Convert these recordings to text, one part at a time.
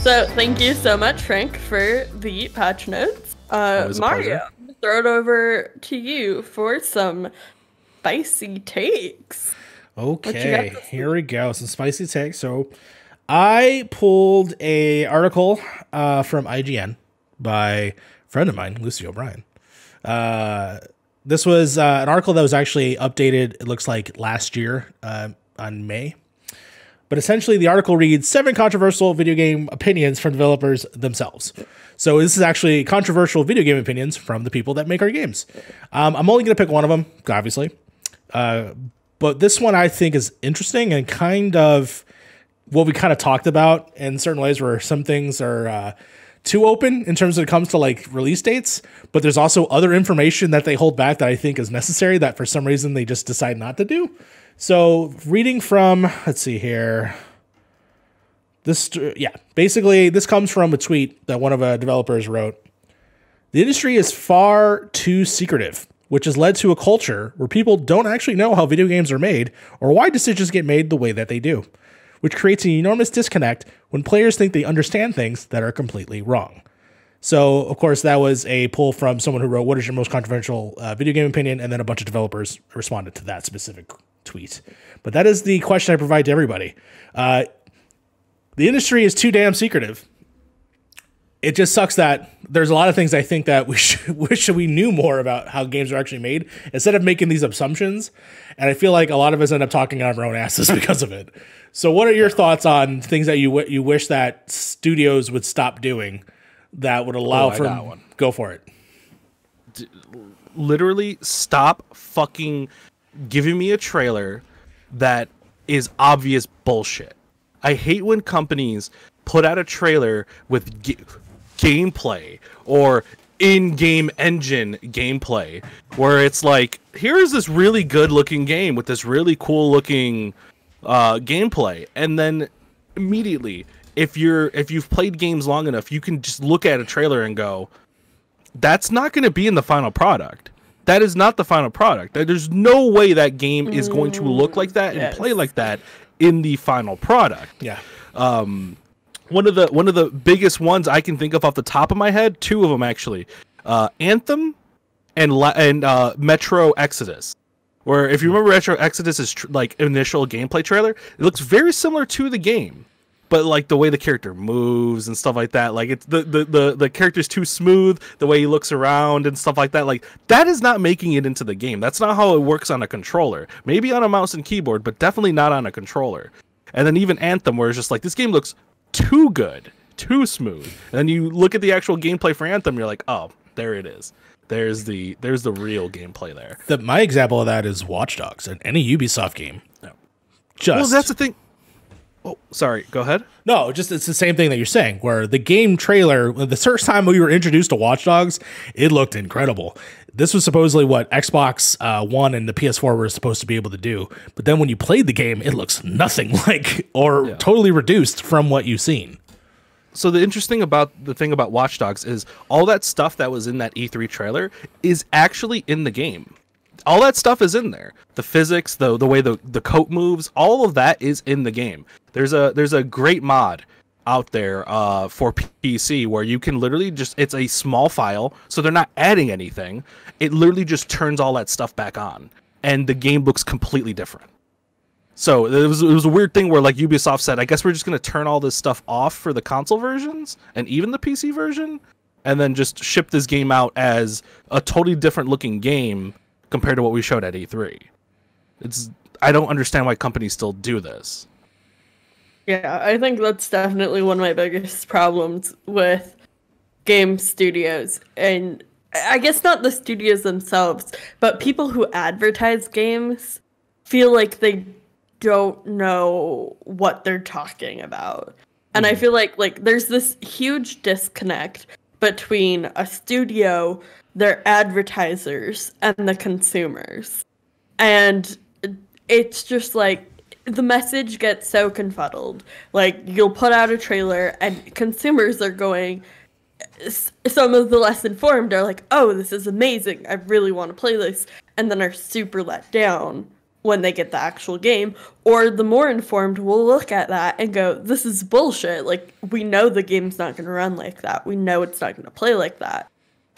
So thank you so much, Frank, for the patch notes. Mario, throw it over to you for some spicy takes. Okay, here we go. Some spicy takes. So I pulled a article from IGN by a friend of mine, Lucy O'Brien. This was an article that was actually updated, it looks like last year on May. But essentially, the article reads 7 controversial video game opinions from developers themselves. So this is actually controversial video game opinions from the people that make our games. I'm only going to pick one of them, obviously. But this one I think is interesting and kind of what we kind of talked about in certain ways where some things are too open in terms of it comes to like release dates. But there's also other information that they hold back that I think is necessary that for some reason they just decide not to do. So reading from, let's see here. Basically this comes from a tweet that one of the developers wrote. The industry is far too secretive, which has led to a culture where people don't actually know how video games are made or why decisions get made the way that they do, which creates an enormous disconnect when players think they understand things that are completely wrong. So, of course, that was a pull from someone who wrote, what is your most controversial video game opinion? And then a bunch of developers responded to that specific tweet. But that is the question I provide to everybody. The industry is too damn secretive. It just sucks that there's a lot of things I think that we wish we knew more about how games are actually made instead of making these assumptions. And I feel like a lot of us end up talking out of our own asses because of it. So what are your thoughts on things that you wish that studios would stop doing that would allow for go for it? Literally stop fucking giving me a trailer that is obvious bullshit. I hate when companies put out a trailer with gameplay or in-game engine gameplay where it's like, here's this really good looking game with this really cool looking gameplay, and then immediately if you've played games long enough, you can just look at a trailer and go, that's not going to be in the final product. That is not the final product. There's no way that game is going to look like that and play like that in the final product. Yeah. One of the biggest ones I can think of off the top of my head, 2 of them actually, Anthem and Metro Exodus. Where if you remember Metro Exodus' like initial gameplay trailer, it looks very similar to the game, but like the way the character moves and stuff like that, like it's the character's too smooth, the way he looks around and stuff like that, like that is not making it into the game. That's not how it works on a controller. Maybe on a mouse and keyboard, but definitely not on a controller. And then even Anthem, where it's just like this game looks too good, too smooth. And then you look at the actual gameplay for Anthem, you're like, oh, there it is. There's the real gameplay there. My example of that is Watch Dogs, and any Ubisoft game. No. Well, that's the thing. Oh, sorry. Go ahead. No, just it's the same thing that you're saying, where the game trailer, the first time we were introduced to Watch Dogs, it looked incredible. This was supposedly what Xbox One and the PS4 were supposed to be able to do. But then when you played the game, it looks nothing like or totally reduced from what you've seen. So the thing about Watch Dogs is all that stuff that was in that E3 trailer is actually in the game. All that stuff is in there. The physics, the way the coat moves, all of that is in the game. There's a great mod out there for PC where you can literally it's a small file, so they're not adding anything. It literally just turns all that stuff back on, and the game looks completely different. So it was a weird thing where like Ubisoft said, I guess we're just going to turn all this stuff off for the console versions and even the PC version, and then just ship this game out as a totally different looking game compared to what we showed at E3. I don't understand why companies still do this. Yeah, I think that's definitely one of my biggest problems with game studios. And I guess not the studios themselves, but people who advertise games feel like they don't know what they're talking about. And I feel like there's this huge disconnect between a studio, their advertisers, and the consumers. And it's just like the message gets so confuddled. Like you'll put out a trailer and consumers are going, some of the less informed are like, oh, this is amazing, I really want to play this, and then are super let down when they get the actual game, or the more informed will look at that and go, this is bullshit. Like, we know the game's not going to run like that. We know it's not going to play like that.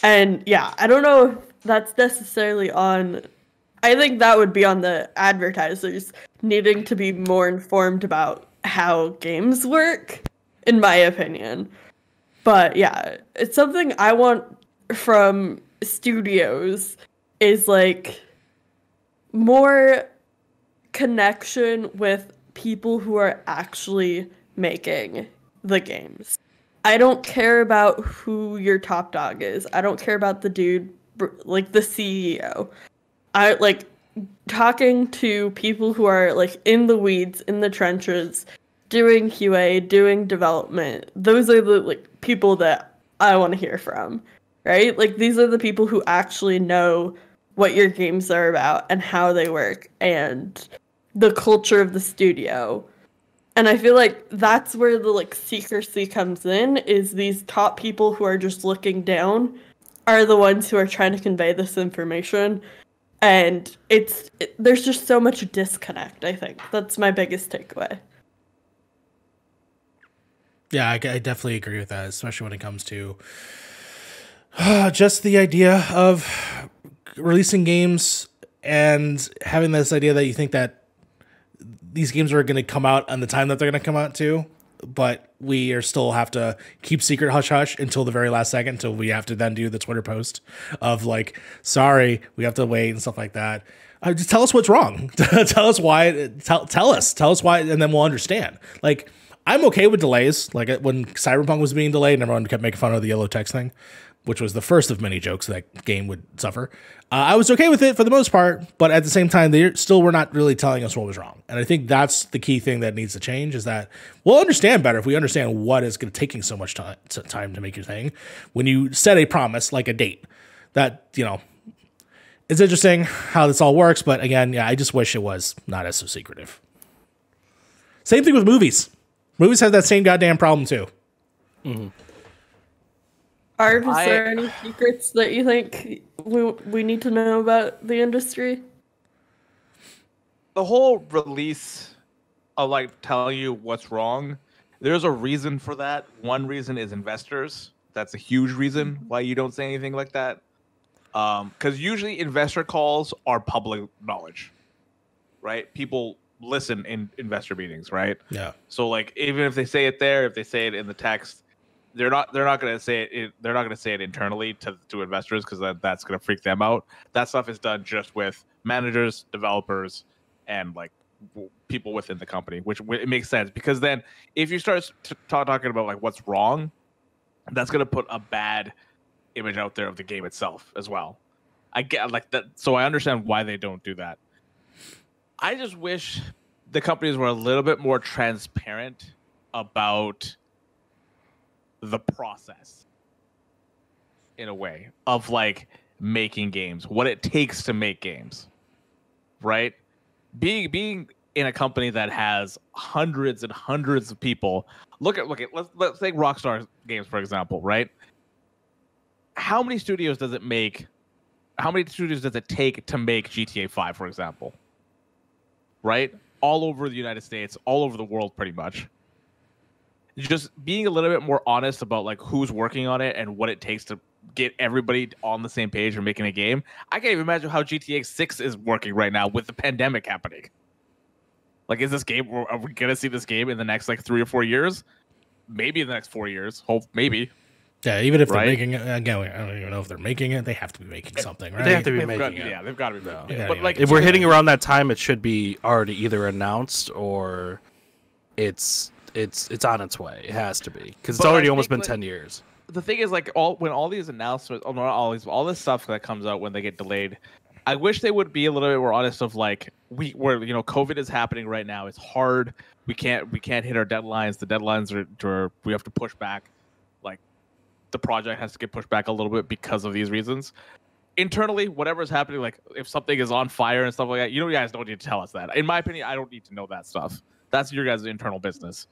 And yeah, I don't know if that's necessarily on, I think that would be on the advertisers needing to be more informed about how games work, in my opinion. But yeah, it's something I want from studios is like more connection with people who are actually making the games. I don't care about who your top dog is. I don't care about the dude, like the CEO. I like talking to people who are like in the weeds, in the trenches, doing QA, doing development. Those are the like people that I want to hear from, right? Like these are the people who actually know what your games are about and how they work and the culture of the studio. And I feel like that's where the like secrecy comes in, is these top people who are just looking down are the ones who are trying to convey this information. And there's just so much disconnect, I think. That's my biggest takeaway. Yeah, I definitely agree with that, especially when it comes to just the idea of releasing games and having this idea that you think that these games are going to come out on the time that they're going to come out too, but we are still have to keep secret hush hush until the very last second, until we have to then do the Twitter post of like, sorry, we have to wait and stuff like that. Just tell us what's wrong. Tell us why. Tell us why, and then we'll understand. Like, I'm okay with delays. Like when Cyberpunk was being delayed and everyone kept making fun of the yellow text thing, which was the first of many jokes that game would suffer. I was okay with it for the most part, but at the same time, they still were not really telling us what was wrong. And I think that's the key thing that needs to change, is that we'll understand better if we understand what is taking so much time to make your thing. When you set a promise, like a date, that, you know, it's interesting how this all works. But again, yeah, I just wish it was not as so secretive. Same thing with movies. Movies have that same goddamn problem too. Mm-hmm. Harv, is there any secrets that you think we need to know about the industry? The whole release of like telling you what's wrong, there's a reason for that. One reason is investors. That's a huge reason why you don't say anything like that. Because usually investor calls are public knowledge, right? People listen in investor meetings, right? Yeah. So like, even if they say it there, if they say it in the text, they're not going to say it. They're not going to say it internally to investors, because that's going to freak them out. That stuff is done just with managers, developers, and like people within the company, which it makes sense, because then if you start talking about like what's wrong, that's going to put a bad image out there of the game itself as well. I get like that, so I understand why they don't do that. I just wish the companies were a little bit more transparent about the process, in a way, of like making games, what it takes to make games, right? Being in a company that has hundreds and hundreds of people. Let's take Rockstar Games, for example, right? How many studios does it take to make GTA 5, for example? Right? All over the United States, all over the world, pretty much. Just being a little bit more honest about like who's working on it and what it takes to get everybody on the same page for making a game. I can't even imagine how GTA 6 is working right now with the pandemic happening. Like, are we gonna see this game in the next like 3 or 4 years? Maybe in the next 4 years. Maybe. Yeah, even if they're making it, again, I don't even know if they're making it. They have to be making something, right? They have to be making it. Yeah, they've got to be making it. Yeah, But like, if we're hitting around that time, it should be already either announced or it's on its way. It has to be, because it's already almost been 10 years. The thing is, like, when all these announcements, all this stuff that comes out when they get delayed, I wish they would be a little bit more honest of like, we're COVID is happening right now. It's hard. We can't hit our deadlines. The deadlines are we have to push back. Like, the project has to get pushed back a little bit because of these reasons. Internally, whatever is happening, like if something is on fire and stuff like that, you guys don't need to tell us that. In my opinion, I don't need to know that stuff. That's your guys' internal business,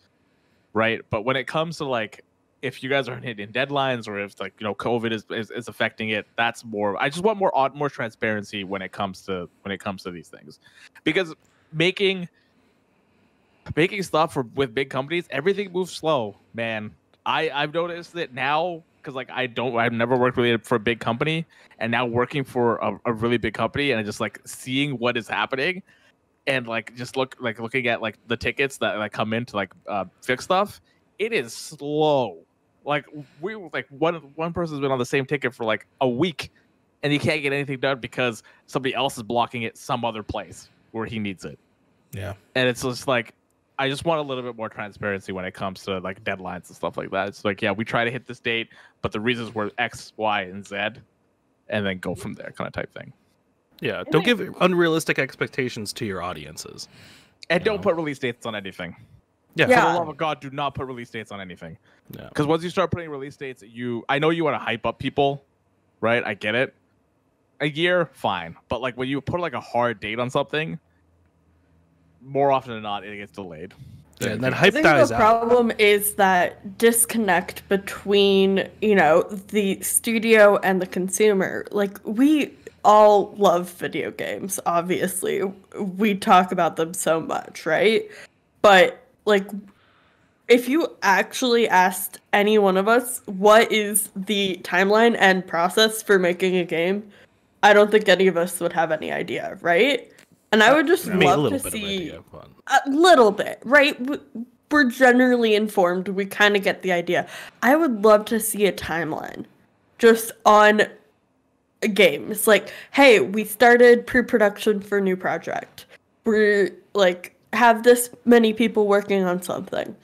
right? But when it comes to like if you guys aren't hitting deadlines or if like COVID is affecting it. That's more. I just want more transparency when it comes to these things, because making stuff with big companies, everything moves slow, man. I've noticed it now because like I've never worked really for a big company, and now working for a really big company and just like seeing what is happening, and like just looking at like the tickets that like come in to like fix stuff. It is slow. Like one person's been on the same ticket for like a week, and he can't get anything done because somebody else is blocking it some other place where he needs it. Yeah, and it's just like I just want a little bit more transparency when it comes to like deadlines and stuff like that. It's like, yeah, we try to hit this date, but the reasons were X, Y, and Z, and then go from there, kind of type thing. Yeah, don't give unrealistic expectations to your audiences, and don't put release dates on anything. Yeah. For the love of God, do not put release dates on anything. Yeah. Because once you start putting release dates, I know you want to hype up people, right? I get it. A year, fine. But like when you put like a hard date on something, more often than not, it gets delayed. Yeah, and then hype dies out. I think the problem is that disconnect between, the studio and the consumer. Like, we all love video games, obviously. We talk about them so much, right? But like, if you actually asked any one of us what is the timeline and process for making a game, I don't think any of us would have any idea, right? And I would just love to see a little bit, right? We're generally informed. We kind of get the idea. I would love to see a timeline just on games. Like, hey, we started pre-production for a new project. We're like, have this many people working on something.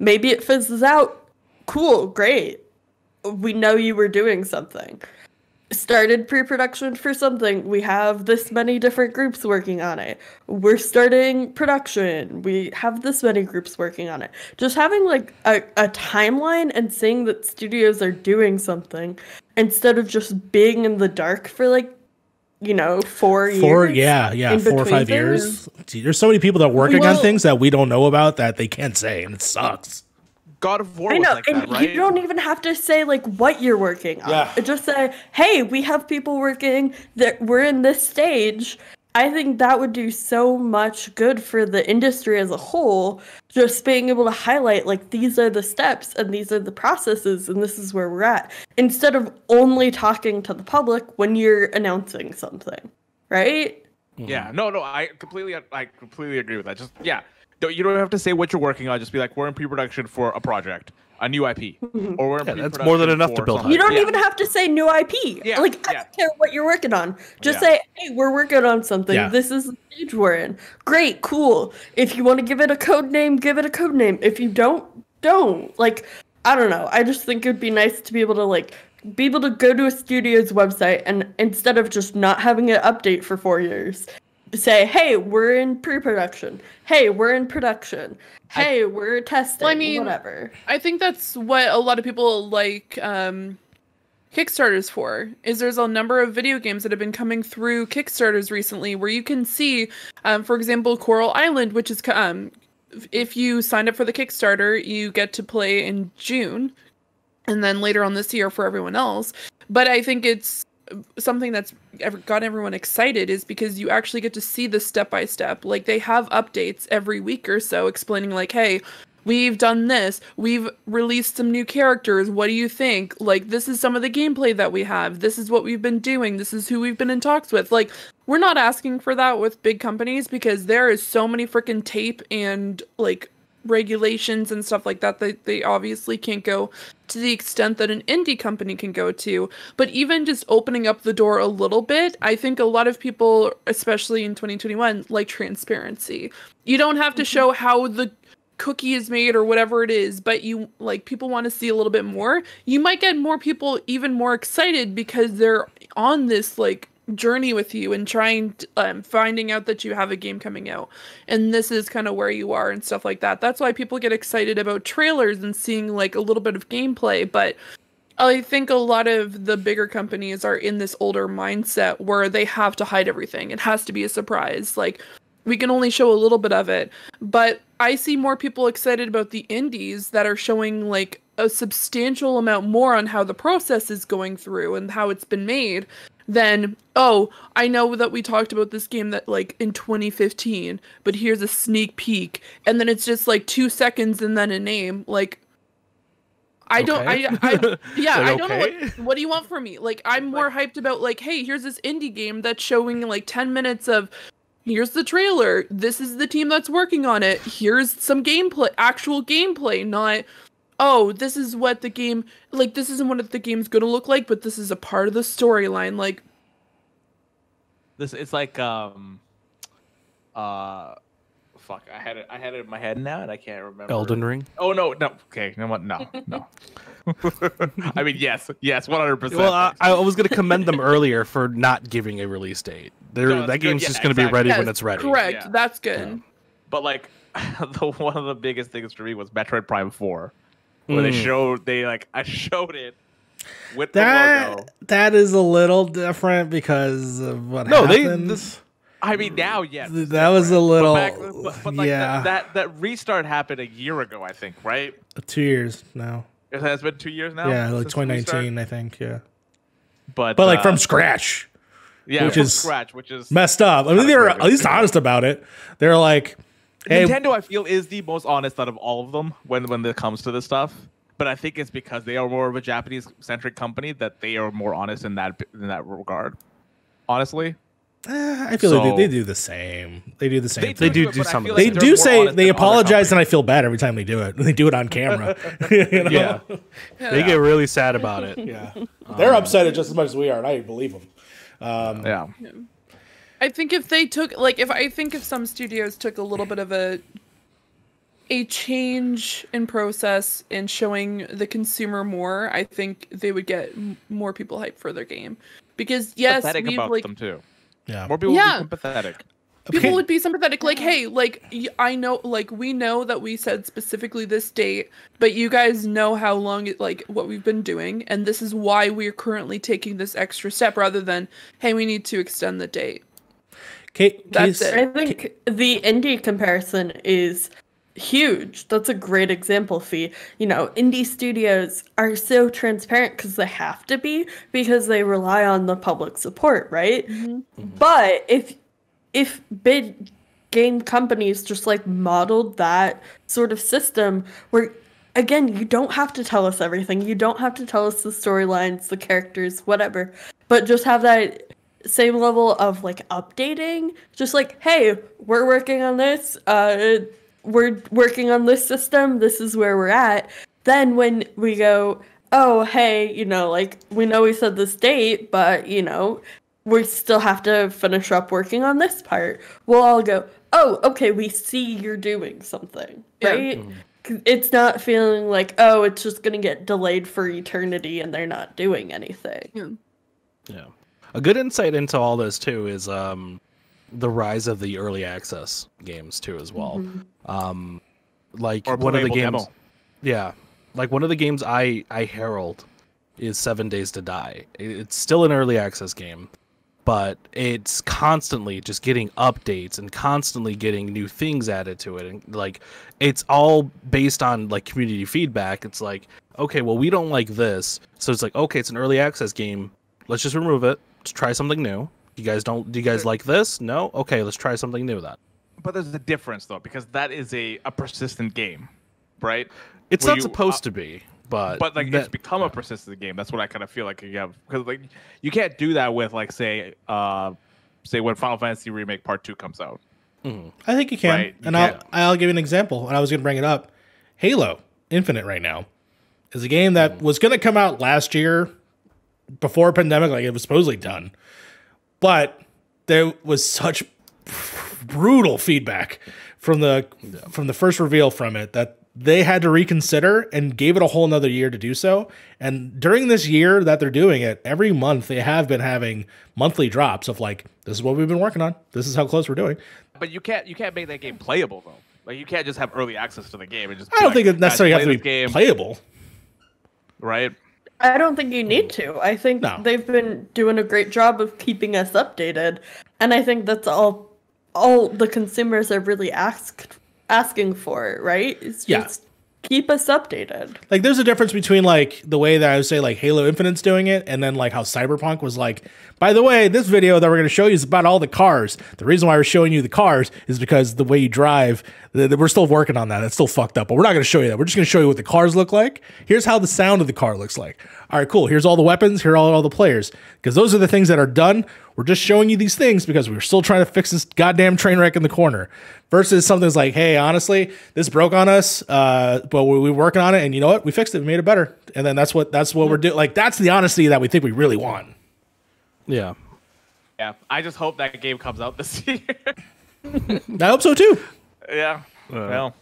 Maybe it fizzles out. Cool, great. We know you were doing something. Started pre-production for something. We have this many different groups working on it. We're starting production. We have this many groups working on it. Just having like a timeline and seeing that studios are doing something instead of just being in the dark for like 4 years. Yeah, 4 or 5 years. There's so many people that are working on things that we don't know about that they can't say, and it sucks. God of War was like that, right? You don't even have to say like what you're working on. Yeah. Just say, hey, we have people working that we're in this stage. I think that would do so much good for the industry as a whole. Just being able to highlight like these are the steps and these are the processes and this is where we're at, instead of only talking to the public when you're announcing something, right? Yeah, no, I completely agree with that. Just you don't have to say what you're working on. Just be like, we're in pre-production for a project, a new IP, or we're in pre-production. That's more than enough to build. You don't even have to say new IP. Yeah, I don't care what you're working on. Just say, hey, we're working on something. Yeah. This is the stage we're in. Great, cool. If you want to give it a code name, give it a code name. If you don't. Like, I don't know. I just think it'd be nice to be able to go to a studio's website and instead of just not having an update for 4 years, say, hey, we're in pre-production. Hey, we're in production. Hey, we're testing. Whatever. I think that's what a lot of people like Kickstarters for. Is there's a number of video games that have been coming through Kickstarters recently where you can see, for example, Coral Island, which is if you signed up for the Kickstarter, you get to play in June, and then later on this year for everyone else. But I think it's something that's got everyone excited is because you actually get to see the step-by-step. Like, they have updates every week or so explaining like, hey, we've done this, we've released some new characters, what do you think? Like, this is some of the gameplay that we have, this is what we've been doing, this is who we've been in talks with. Like, we're not asking for that with big companies because there is so many freaking tape and like regulations and stuff like that they obviously can't go to the extent that an indie company can go to. But even just opening up the door a little bit, I think a lot of people, especially in 2021, like transparency. You don't have to show how the cookie is made or whatever it is, but you like people want to see a little bit more. You might get more people even more excited because they're on this like journey with you and trying to, finding out that you have a game coming out and this is kind of where you are and stuff like that. That's why people get excited about trailers and seeing like a little bit of gameplay. But I think a lot of the bigger companies are in this older mindset where they have to hide everything. It has to be a surprise. Like, we can only show a little bit of it. But I see more people excited about the indies that are showing like a substantial amount more on how the process is going through and how it's been made, then, oh, I know that we talked about this game that like in 2015, but here's a sneak peek, and then it's just like 2 seconds and then a name. Like, I don't, Okay. yeah, Like, I don't know okay. what do you want from me? Like, I'm more hyped about like, hey, here's this indie game that's showing like 10 minutes of, here's the trailer, this is the team that's working on it, here's some gameplay, actual gameplay, not, oh, this is what the game, like, this isn't what the game's gonna look like, but this is a part of the storyline. Like, This it's like fuck, I had it in my head now and I can't remember. Elden Ring. Oh no. Okay, you know what? No. I mean, yes, 100%. Well, I was going to commend them earlier for not giving a release date. No, it's That good. game's Yeah, just going to be exactly. ready yes, when it's ready. correct, Yeah. that's good. But like, one of the biggest things for me was Metroid Prime 4, where I showed it with the logo. That is a little different because of what No, happened. I mean, now, yes. it's That was a different. little, but like yeah. that restart happened a year ago, I think, right? 2 years now. It has been 2 years now. Yeah, like since the restart? 2019, I think. Yeah, But but like from scratch, yeah, which from is scratch, which is messed up. I mean, they were at crazy. least honest about it. They're like, hey, Nintendo, I feel, is the most honest out of all of them when it comes to this stuff. But I think it's because they are more of a Japanese-centric company that they are more honest in that regard. Honestly, I feel like they do the same. They do the same. They do but I some of feel the They same. they're do more say honest they than other apologize, and I companies. feel bad every time they do it. They do it on camera. You know? Yeah. They get really sad about it. Yeah. They're upset just as much as we are, and I believe them. Yeah. I think if they took, like, if some studios took a little bit of a change in process in showing the consumer more, I think they would get more people hyped for their game. Because yes, Pathetic we've about like them too. Yeah. More people Yeah. would be pathetic. people would be sympathetic, like, hey, like, I know, like, we know that we said specifically this date, but you guys know how long it, like, what we've been doing, and this is why we're currently taking this extra step, rather than, hey, we need to extend the date. That's it. I think the indie comparison is huge. That's a great example, Fee. You know, indie studios are so transparent because they have to be, because they rely on the public support, right? But if big game companies just like modeled that sort of system where, again, you don't have to tell us everything. You don't have to tell us the storylines, the characters, whatever, but just have that same level of like updating, just like, hey, we're working on this, we're working on this system, this is where we're at. Then when we go, oh, hey, you know, like, we know we said this date, but, you know, we still have to finish up working on this part, we'll all go, oh, okay, we see you're doing something, right? It's not feeling like, oh, it's just gonna get delayed for eternity and they're not doing anything. Yeah. A good insight into all this too is the rise of the early access games too as well. Like Or one of the playable games, demo. yeah, like one of the games I herald is 7 Days to Die. It's still an early access game, but it's constantly just getting updates and constantly getting new things added to it, and like it's all based on like community feedback. It's like, okay, well, we don't like this, so it's like, okay, it's an early access game, let's just remove it. Let's try something new. Do you guys like this? No? Okay, let's try something new then. But there's a difference though, because that is a persistent game, right? It's Where not you, supposed to be, but like it's become a persistent game. That's what I kind of feel like you have, because like you can't do that with like say when Final Fantasy Remake Part 2 comes out. I think you can. Right, you and can. I'll give you an example. And I was going to bring it up. Halo Infinite right now is a game that was going to come out last year before pandemic, like it was supposedly done. But there was such brutal feedback from the first reveal from it that they had to reconsider and gave it a whole nother year to do so. And during this year that they're doing it, every month they have been having monthly drops of like, this is what we've been working on. This is how close we're doing. But you can't make that game playable though. Like you can't just have early access to the game and just. I don't think it necessarily has to be playable. Right. I don't think you need to. I think No. they've been doing a great job of keeping us updated, and I think that's all the consumers are really asking for, right? It's Yeah. just keep us updated. Like, there's a difference between like the way that I would say like Halo Infinite's doing it, and then like how Cyberpunk was like, by the way, this video that we're going to show you is about all the cars. The reason why we're showing you the cars is because the way you drive, we're still working on that. It's still fucked up, but we're not going to show you that. We're just going to show you what the cars look like. Here's how the sound of the car looks like. All right, cool. Here's all the weapons. Here are all the players. Because those are the things that are done. We're just showing you these things because we're still trying to fix this goddamn train wreck in the corner. Versus something's like, hey, honestly, this broke on us, but we're working on it, and you know what? We fixed it. We made it better. And then that's what we're doing. Like, that's the honesty that we think we really want. Yeah. Yeah, I just hope that game comes out this year. I hope so too. Yeah. Well,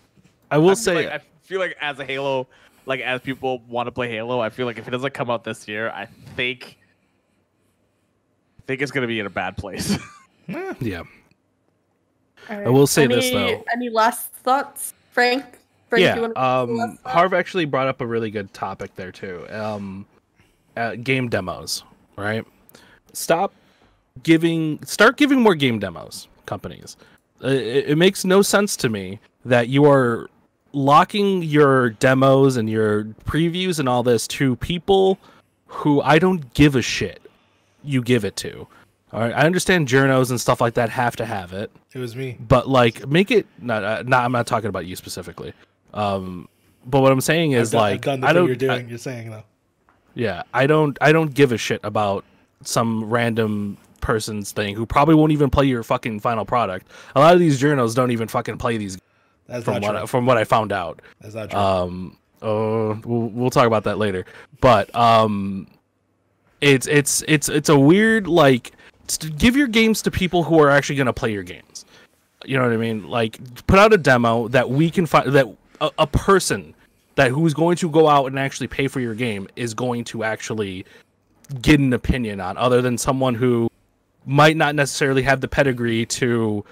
I will say, I feel like as a Halo, like as people want to play Halo, I feel like if it doesn't come out this year, I think it's gonna be in a bad place. yeah. Right. I will say this though. Any last thoughts, Frank? Yeah. you wanna Harv actually brought up a really good topic there too. Game demos, right? Start giving more game demos, companies. It makes no sense to me that you are locking your demos and your previews and all this to people who I don't give a shit you give it to. All right, I understand journos and stuff like that have to have it. It was me. But like, make it I'm not talking about you specifically. But what I'm saying is I've done the thing you're doing. You're saying though. Yeah, I don't give a shit about some random person's thing who probably won't even play your fucking final product. A lot of these journos don't even fucking play these. That's from what I found out. That's not true. We'll talk about that later. But it's a weird, like, give your games to people who are actually going to play your games. You know what I mean? Like, put out a demo that we can find, that a person that who's going to go out and actually pay for your game is going to actually get an opinion on, other than someone who might not necessarily have the pedigree to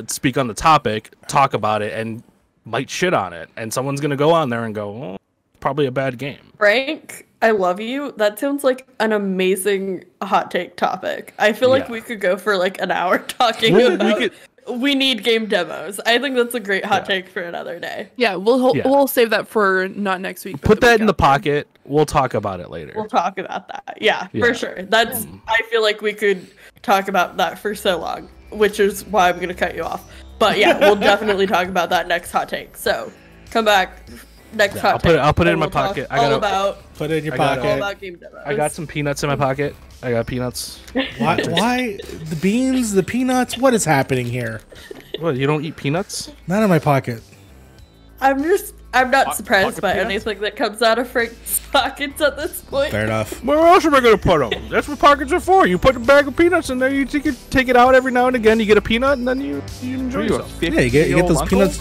speak on the topic, talk about it, and might shit on it. And someone's going to go on there and go, oh, probably a bad game. Frank, I love you. That sounds like an amazing hot take topic. I feel like we could go for like an hour talking about we need game demos. I think that's a great hot take for another day. Yeah, we'll save that for not next week. But put that in the pocket. We'll talk about it later. We'll talk about that. Yeah, for sure. That's I feel like we could talk about that for so long, which is why I'm going to cut you off. But yeah, we'll definitely talk about that next hot take. So come back next hot take. I'll put it in my pocket. Put it in your pocket. All about game demos. I got some peanuts in my pocket. I got peanuts. Why the beans, the peanuts? What is happening here? What, you don't eat peanuts? Not in my pocket. I'm not surprised by anything that comes out of Frank's pockets at this point. Fair enough. Where else am I going to put them? That's what pockets are for. You put a bag of peanuts in there, you take it out every now and again, you get a peanut, and then you enjoy yourself. Yeah, you get those peanuts.